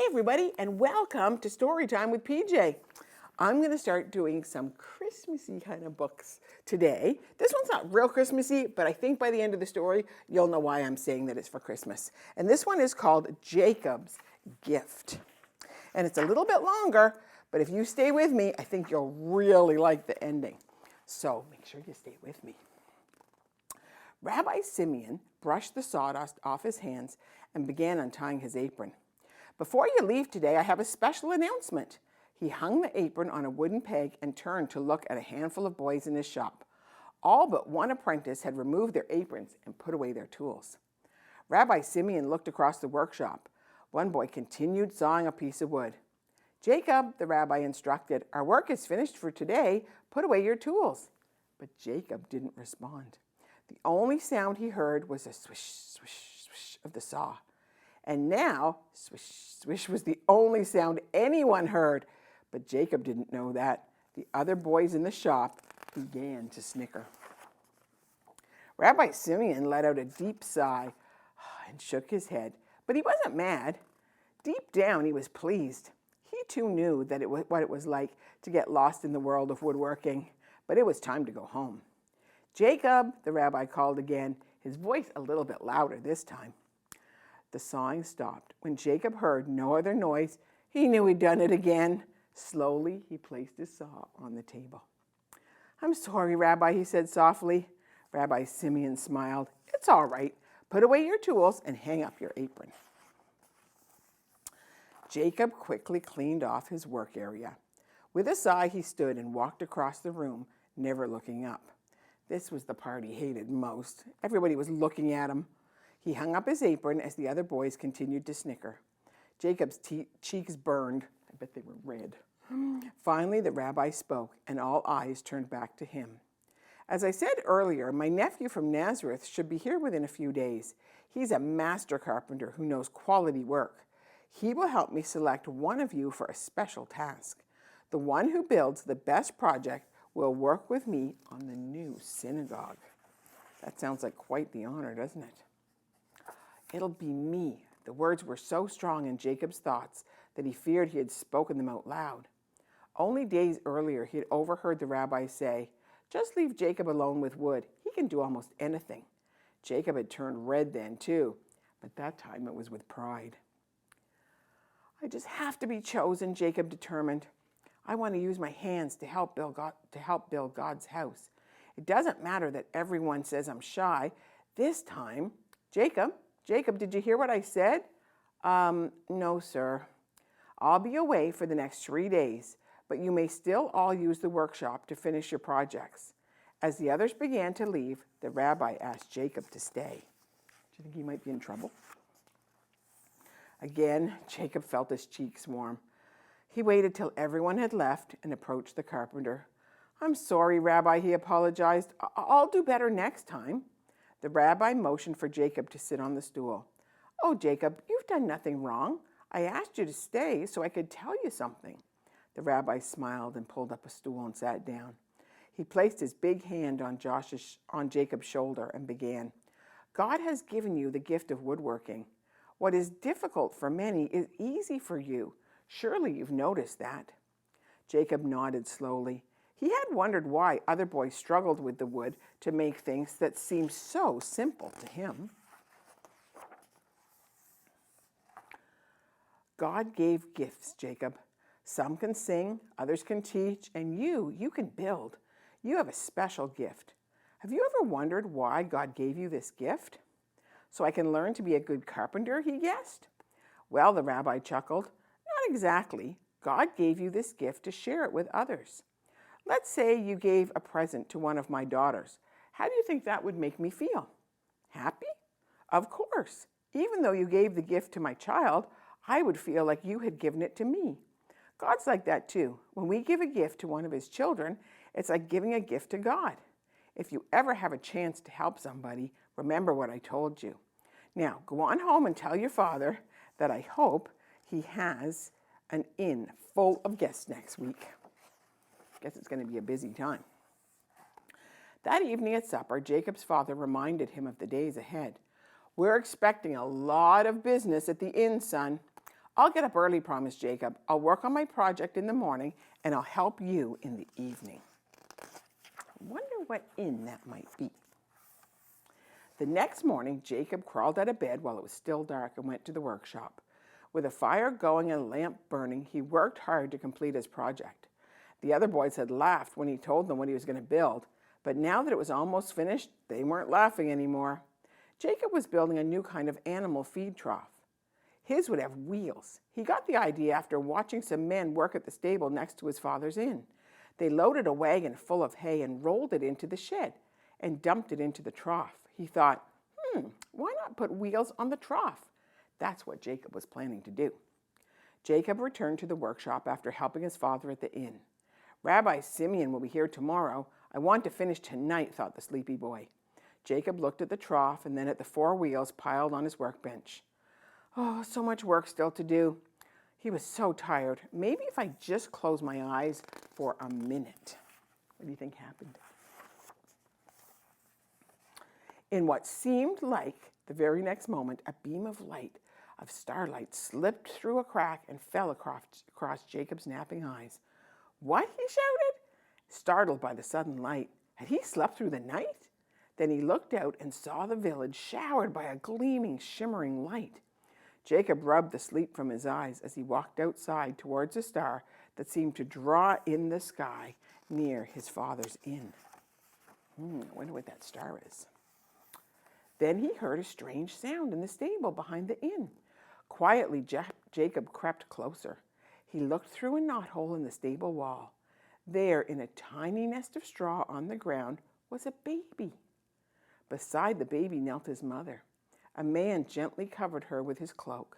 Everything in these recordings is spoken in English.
everybody, and welcome to Story Time with PJ. I'm going to start doing some Christmassy kind of books today. This one's not real Christmassy, but I think by the end of the story, you'll know why I'm saying that it's for Christmas. And this one is called Jacob's Gift. And it's a little bit longer, but if you stay with me, I think you'll really like the ending. So make sure you stay with me. Rabbi Simeon brushed the sawdust off his hands and began untying his apron. "Before you leave today, I have a special announcement." He hung the apron on a wooden peg and turned to look at a handful of boys in his shop. All but one apprentice had removed their aprons and put away their tools. Rabbi Simeon looked across the workshop. One boy continued sawing a piece of wood. "Jacob," the rabbi instructed, "our work is finished for today. Put away your tools." But Jacob didn't respond. The only sound he heard was a swish, swish, swish of the saw. And now, swish, swish was the only sound anyone heard. But Jacob didn't know that. The other boys in the shop began to snicker. Rabbi Simeon let out a deep sigh and shook his head, but he wasn't mad. Deep down, he was pleased. He too knew that what it was like to get lost in the world of woodworking, but it was time to go home. "Jacob," the rabbi called again, his voice a little bit louder this time. The sawing stopped. When Jacob heard no other noise, he knew he'd done it again. Slowly, he placed his saw on the table. "I'm sorry, Rabbi," he said softly. Rabbi Simeon smiled. "It's all right. Put away your tools and hang up your apron." Jacob quickly cleaned off his work area. With a sigh, he stood and walked across the room, never looking up. This was the part he hated most. Everybody was looking at him. He hung up his apron as the other boys continued to snicker. Jacob's cheeks burned. I bet they were red. Finally, the rabbi spoke, and all eyes turned back to him. "As I said earlier, my nephew from Nazareth should be here within a few days. He's a master carpenter who knows quality work. He will help me select one of you for a special task. The one who builds the best project will work with me on the new synagogue." That sounds like quite the honor, doesn't it? "It'll be me." The words were so strong in Jacob's thoughts that he feared he had spoken them out loud. Only days earlier, he had overheard the rabbi say, "Just leave Jacob alone with wood. He can do almost anything." Jacob had turned red then, too, but that time it was with pride. "I just have to be chosen," Jacob determined. "I want to use my hands to help build God's house. It doesn't matter that everyone says I'm shy. This time, Jacob, did you hear what I said?" No, sir. "I'll be away for the next 3 days, but you may still all use the workshop to finish your projects." As the others began to leave, the rabbi asked Jacob to stay. Do you think he might be in trouble? Again, Jacob felt his cheeks warm. He waited till everyone had left and approached the carpenter. "I'm sorry, Rabbi," he apologized. "I'll do better next time." The rabbi motioned for Jacob to sit on the stool. "Oh, Jacob, you've done nothing wrong. I asked you to stay so I could tell you something." The rabbi smiled and pulled up a stool and sat down. He placed his big hand on Jacob's shoulder and began. "God has given you the gift of woodworking. What is difficult for many is easy for you. Surely you've noticed that." Jacob nodded slowly. He had wondered why other boys struggled with the wood to make things that seemed so simple to him. "God gave gifts, Jacob. Some can sing, others can teach, and you can build. You have a special gift. Have you ever wondered why God gave you this gift?" "So I can learn to be a good carpenter," he guessed. "Well," the rabbi chuckled, "not exactly. God gave you this gift to share it with others. Let's say you gave a present to one of my daughters. How do you think that would make me feel? Happy? Of course. Even though you gave the gift to my child, I would feel like you had given it to me. God's like that too. When we give a gift to one of his children, it's like giving a gift to God. If you ever have a chance to help somebody, remember what I told you. Now, go on home and tell your father that I hope he has an inn full of guests next week." Guess it's going to be a busy time. That evening at supper, Jacob's father reminded him of the days ahead. "We're expecting a lot of business at the inn, son." I'll get up early, promised Jacob. I'll work on my project in the morning, and I'll help you in the evening. I wonder what inn that might be. The next morning, Jacob crawled out of bed while it was still dark and went to the workshop. With a fire going and a lamp burning, he worked hard to complete his project. The other boys had laughed when he told them what he was going to build, but now that it was almost finished, they weren't laughing anymore. Jacob was building a new kind of animal feed trough. His would have wheels. He got the idea after watching some men work at the stable next to his father's inn. They loaded a wagon full of hay and rolled it into the shed and dumped it into the trough. He thought, why not put wheels on the trough? That's what Jacob was planning to do. Jacob returned to the workshop after helping his father at the inn. Rabbi Simeon will be here tomorrow. I want to finish tonight, thought the sleepy boy. Jacob looked at the trough and then at the 4 wheels piled on his workbench. Oh, so much work still to do. He was so tired. Maybe if I just close my eyes for a minute. What do you think happened? In what seemed like the very next moment, a beam of light, of starlight, slipped through a crack and fell across Jacob's napping eyes. What? He shouted, startled by the sudden light. Had he slept through the night? Then he looked out and saw the village showered by a gleaming, shimmering light. Jacob rubbed the sleep from his eyes as he walked outside towards a star that seemed to draw in the sky near his father's inn. I wonder what that star is. Then he heard a strange sound in the stable behind the inn. Quietly, Jacob crept closer. He looked through a knothole in the stable wall. There, in a tiny nest of straw on the ground, was a baby. Beside the baby knelt his mother. A man gently covered her with his cloak.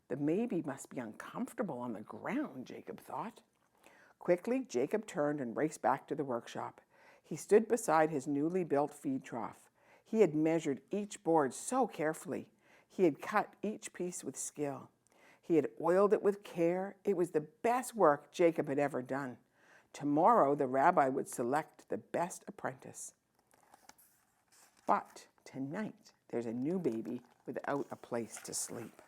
The baby must be uncomfortable on the ground, Jacob thought. Quickly, Jacob turned and raced back to the workshop. He stood beside his newly built feed trough. He had measured each board so carefully. He had cut each piece with skill. He had oiled it with care. It was the best work Jacob had ever done. Tomorrow, the rabbi would select the best apprentice. But tonight, there's a new baby without a place to sleep.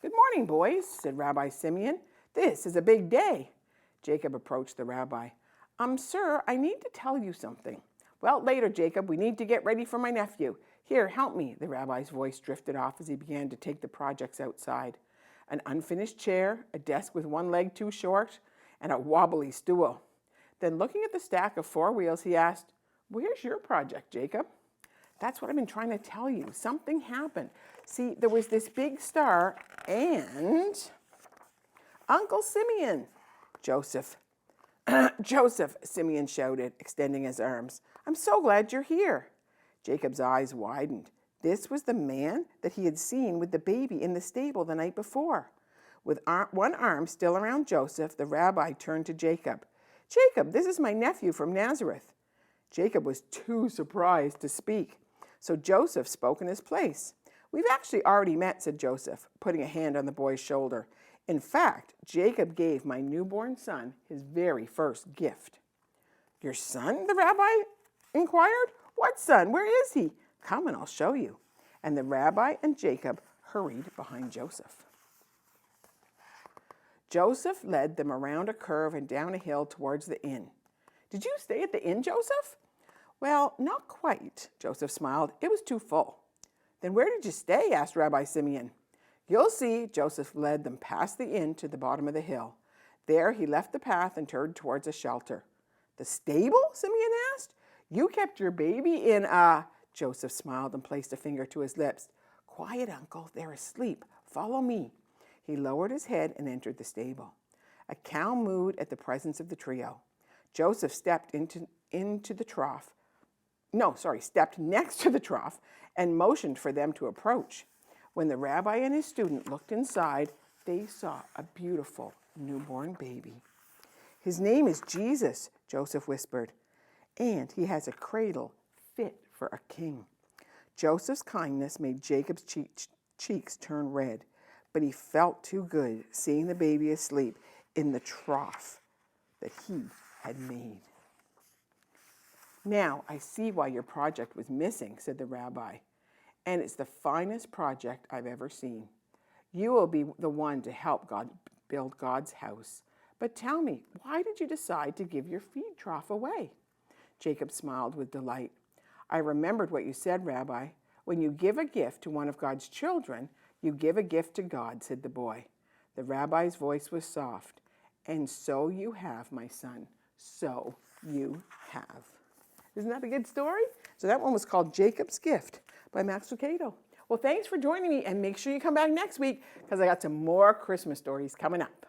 Good morning, boys, said Rabbi Simeon. This is a big day. Jacob approached the rabbi. Sir, I need to tell you something. Well, later, Jacob, we need to get ready for my nephew. Here, help me. The rabbi's voice drifted off as he began to take the projects outside. An unfinished chair, a desk with one leg too short, and a wobbly stool. Then looking at the stack of 4 wheels, he asked, Where's your project, Jacob? That's what I've been trying to tell you. Something happened. See, there was this big star and Uncle Simeon. Joseph, Simeon shouted, extending his arms. I'm so glad you're here. Jacob's eyes widened. This was the man that he had seen with the baby in the stable the night before. With one arm still around Joseph, the rabbi turned to Jacob. Jacob, this is my nephew from Nazareth. Jacob was too surprised to speak, so Joseph spoke in his place. We've actually already met, said Joseph, putting a hand on the boy's shoulder. In fact, Jacob gave my newborn son his very first gift. Your son? The rabbi inquired. What son? Where is he? Come and I'll show you. And the rabbi and Jacob hurried behind Joseph. Joseph led them around a curve and down a hill towards the inn. Did you stay at the inn, Joseph? Well, not quite, Joseph smiled. It was too full. Then where did you stay? Asked Rabbi Simeon. You'll see. Joseph led them past the inn to the bottom of the hill. There he left the path and turned towards a shelter. The stable? Simeon asked. You kept your baby in Joseph smiled and placed a finger to his lips. Quiet, Uncle. They're asleep. Follow me. He lowered his head and entered the stable. A cow mooed at the presence of the trio. Joseph stepped stepped next to the trough and motioned for them to approach. When the rabbi and his student looked inside, they saw a beautiful newborn baby. His name is Jesus, Joseph whispered, and he has a cradle fit for a king. Joseph's kindness made Jacob's cheeks turn red, but he felt too good seeing the baby asleep in the trough that he had made. Now I see why your project was missing, said the rabbi, and it's the finest project I've ever seen. You will be the one to help God build God's house. But tell me, why did you decide to give your feed trough away?" Jacob smiled with delight. "I remembered what you said, Rabbi. When you give a gift to one of God's children, you give a gift to God," said the boy. The rabbi's voice was soft. "And so you have, my son. So you have." Isn't that a good story? So that one was called Jacob's Gift by Max Lucado. Well, thanks for joining me, and make sure you come back next week because I got some more Christmas stories coming up.